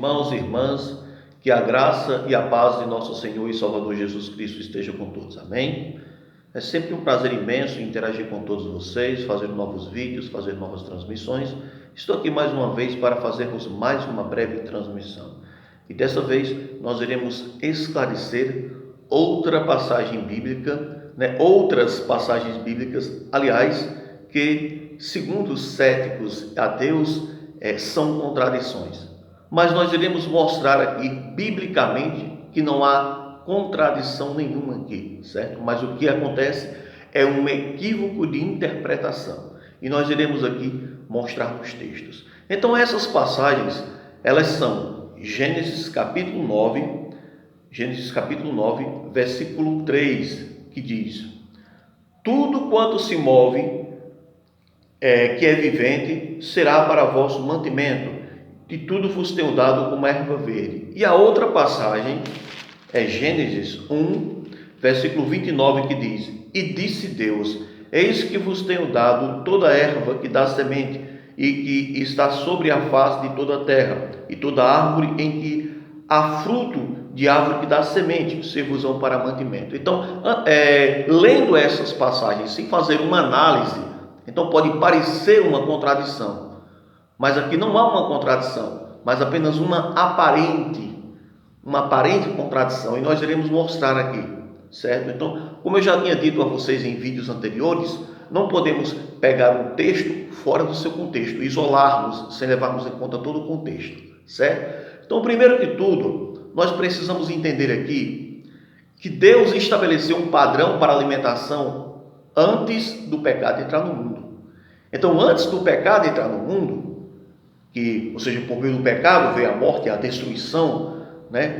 Irmãos e irmãs, que a graça e a paz de nosso Senhor e Salvador Jesus Cristo esteja com todos. Amém? É sempre um prazer imenso interagir com todos vocês, fazer novos vídeos, fazer novas transmissões. Estou aqui mais uma vez para fazermos mais uma breve transmissão. E dessa vez nós iremos esclarecer outra passagem bíblica, outras passagens bíblicas, aliás, que segundo os céticos ateus são contradições. Mas nós iremos mostrar aqui, biblicamente, que não há contradição nenhuma aqui, certo? Mas o que acontece é um equívoco de interpretação. E nós iremos aqui mostrar nos textos. Então essas passagens, elas são Gênesis capítulo 9, versículo 3, que diz: tudo quanto se move, que é vivente, será para vosso mantimento, e tudo vos tenho dado como erva verde. E a outra passagem é Gênesis 1, versículo 29, que diz: e disse Deus, eis que vos tenho dado toda erva que dá semente, e que está sobre a face de toda a terra, e toda árvore em que há fruto de árvore que dá semente, servos-ão para mantimento. Então, lendo essas passagens sem fazer uma análise, então pode parecer uma contradição. Mas aqui não há uma contradição, mas apenas uma aparente contradição. E nós iremos mostrar aqui, certo? Então, como eu já tinha dito a vocês em vídeos anteriores, não podemos pegar um texto fora do seu contexto, isolarmos sem levarmos em conta todo o contexto, certo? Então, primeiro que tudo, nós precisamos entender aqui que Deus estabeleceu um padrão para a alimentação antes do pecado entrar no mundo. Então, antes do pecado entrar no mundo, ou seja, por meio do pecado veio a morte e a destruição,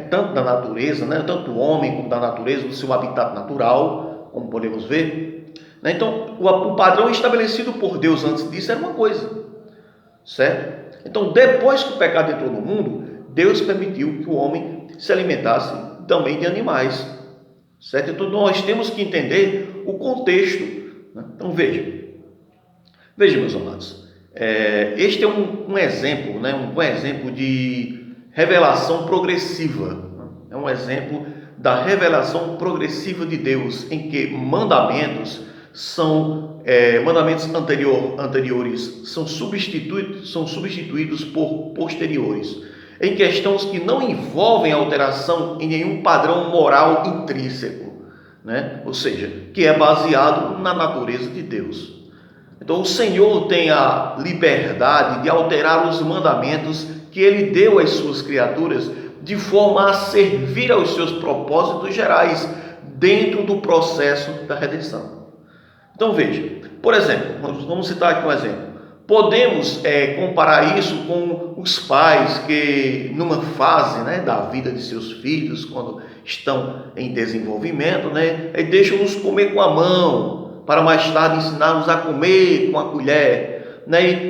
tanto da natureza, tanto do homem como da natureza, do seu habitat natural, como podemos ver. Então, o padrão estabelecido por Deus antes disso era uma coisa, certo? Então, depois que o pecado entrou no mundo, Deus permitiu que o homem se alimentasse também de animais, certo? Então, nós temos que entender o contexto. Então, veja, meus amados. Este é um exemplo, um bom exemplo de revelação progressiva. É um exemplo da revelação progressiva de Deus, em que mandamentos anteriores são substituídos por posteriores, em questões que não envolvem alteração em nenhum padrão moral intrínseco, ou seja, que é baseado na natureza de Deus. Então o Senhor tem a liberdade de alterar os mandamentos que Ele deu às suas criaturas, de forma a servir aos seus propósitos gerais, dentro do processo da redenção. Então veja, por exemplo, vamos citar aqui um exemplo. Podemos comparar isso com os pais que, numa fase da vida de seus filhos, quando estão em desenvolvimento, deixam-nos comer com a mão, para mais tarde ensinar-nos a comer com a colher,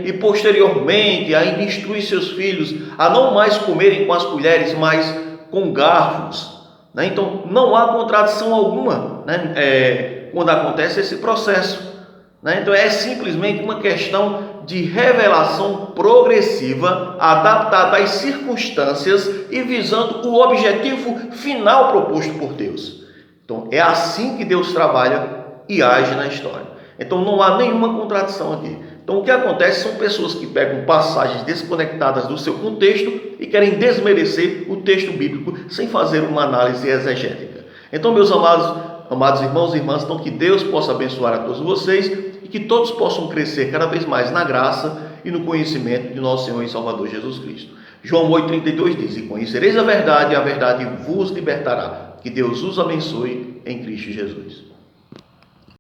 e posteriormente ainda instruir seus filhos a não mais comerem com as colheres, mas com garfos. Então não há contradição alguma quando acontece esse processo. Então é simplesmente uma questão de revelação progressiva, adaptada às circunstâncias e visando o objetivo final proposto por Deus. Então é assim que Deus trabalha e age na história. Então não há nenhuma contradição aqui. Então o que acontece são pessoas que pegam passagens desconectadas do seu contexto e querem desmerecer o texto bíblico sem fazer uma análise exegética. Então, meus amados irmãos e irmãs, então que Deus possa abençoar a todos vocês e que todos possam crescer cada vez mais na graça e no conhecimento de nosso Senhor e Salvador Jesus Cristo. João 8,32 diz: e conhecereis a verdade vos libertará. Que Deus os abençoe em Cristo Jesus.